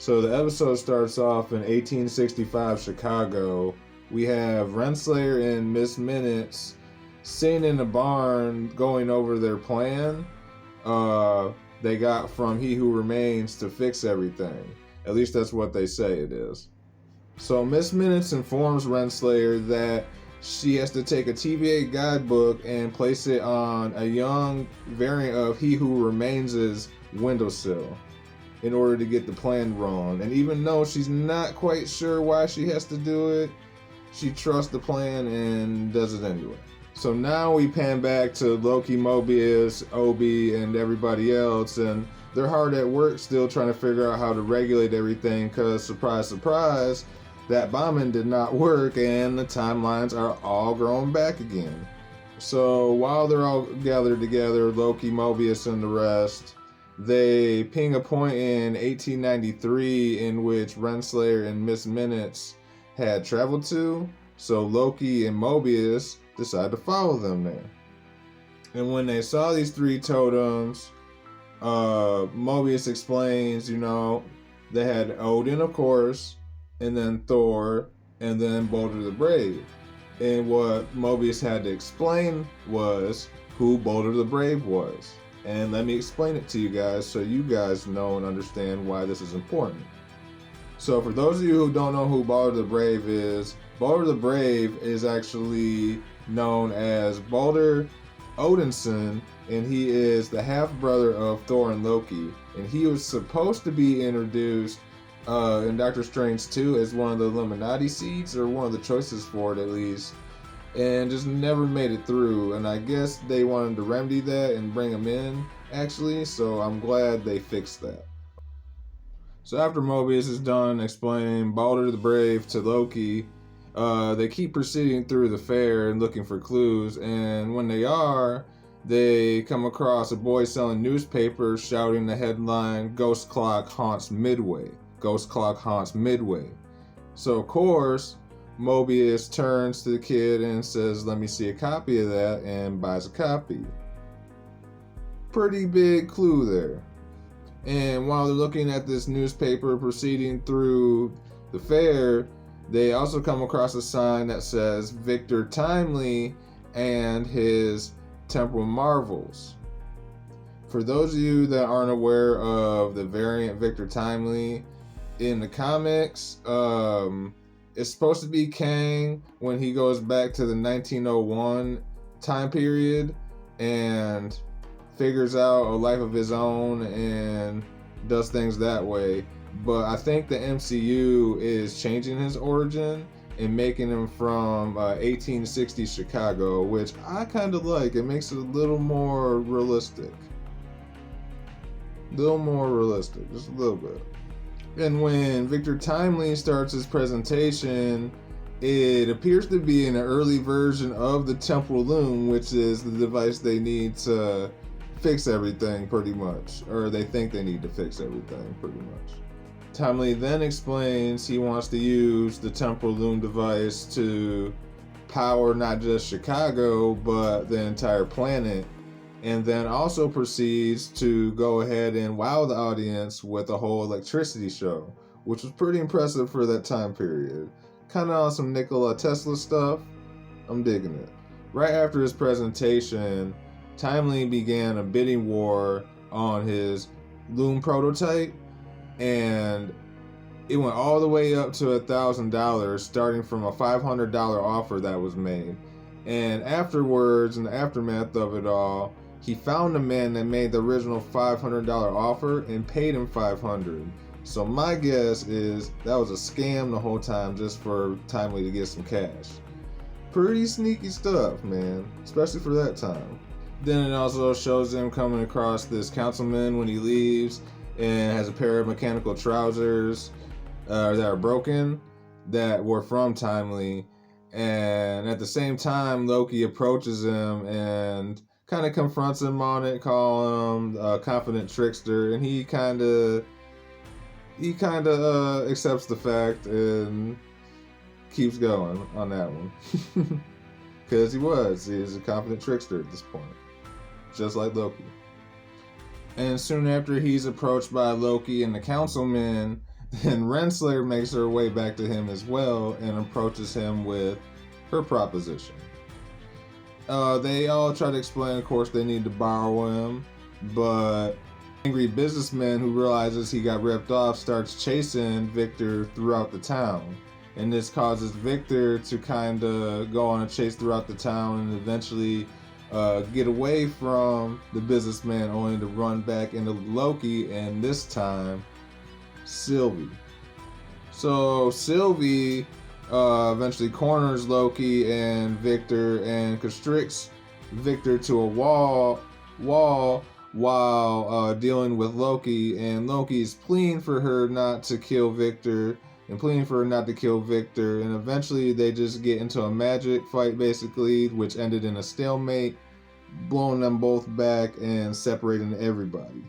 So the episode starts off in 1865 Chicago. We have Renslayer and Miss Minutes sitting in the barn going over their plan they got from He Who Remains to fix everything. At least that's what they say it is. So Miss Minutes informs Renslayer that she has to take a TVA guidebook and place it on a young variant of He Who Remains' windowsill in order to get the plan rolling. And even though she's not quite sure why she has to do it, she trusts the plan and does it anyway. So now we pan back to Loki, Mobius, Obi, and everybody else, and they're hard at work still trying to figure out how to regulate everything because, surprise, surprise, that bombing did not work and the timelines are all growing back again. So while they're all gathered together, Loki, Mobius, and the rest, they ping a point in 1893 in which Renslayer and Miss Minutes had traveled to, so Loki and Mobius decided to follow them there. And when they saw these three totems, Mobius explains, they had Odin, of course, and then Thor, and then Balder the Brave. And what Mobius had to explain was who Balder the Brave was. And let me explain it to you guys so you guys know and understand why this is important. So for those of you who don't know who Balder the Brave is actually known as Balder Odinson, and he is the half-brother of Thor and Loki. And he was supposed to be introduced in Doctor Strange 2 as one of the Illuminati seeds, or one of the choices for it at least, and just never made it through. And I guess they wanted to remedy that and bring him in, actually, so I'm glad they fixed that. So after Mobius is done explaining Balder the Brave to Loki, they keep proceeding through the fair and looking for clues, and when they are, they come across a boy selling newspapers shouting the headline, "Ghost Clock Haunts Midway." Ghost Clock Haunts Midway. So of course, Mobius turns to the kid and says, "Let me see a copy of that," and buys a copy. Pretty big clue there. And while they're looking at this newspaper proceeding through the fair, they also come across a sign that says Victor Timely and his Temporal Marvels. For those of you that aren't aware of the variant Victor Timely, in the comics, it's supposed to be Kang when he goes back to the 1901 time period and figures out a life of his own and does things that way. But I think the MCU is changing his origin and making him from 1860 Chicago, which I kind of like. It makes it a little more realistic. Just a little bit. And when Victor Timely starts his presentation, it appears to be an early version of the temporal loom, which is the device they need to fix everything pretty much, or they think they need to fix everything pretty much. Timely then explains he wants to use the temporal loom device to power not just Chicago, but the entire planet, and then also proceeds to go ahead and wow the audience with a whole electricity show, which was pretty impressive for that time period. Kind of on some Nikola Tesla stuff. I'm digging it. Right after his presentation, Timely began a bidding war on his loom prototype, and it went all the way up to $1,000, starting from a $500 offer that was made. And afterwards, in the aftermath of it all, he found the man that made the original $500 offer and paid him $500. So my guess is that was a scam the whole time just for Timely to get some cash. Pretty sneaky stuff, man, especially for that time. Then it also shows him coming across this councilman when he leaves and has a pair of mechanical trousers that are broken that were from Timely. And at the same time, Loki approaches him and kind of confronts him on it, call him a confident trickster, and he kind of accepts the fact and keeps going on that one. Because he's a confident trickster at this point, just like Loki. And soon after he's approached by Loki and the councilman, Then Renslayer makes her way back to him as well and approaches him with her proposition. They all try to explain, of course, they need to borrow him, but angry businessman who realizes he got ripped off starts chasing Victor throughout the town. And this causes Victor to kind of go on a chase throughout the town and eventually get away from the businessman, only to run back into Loki, and this time Sylvie. So Sylvie eventually corners Loki and Victor and constricts Victor to a wall while dealing with Loki, and Loki's pleading for her not to kill Victor and eventually they just get into a magic fight basically, which ended in a stalemate, blowing them both back and separating everybody.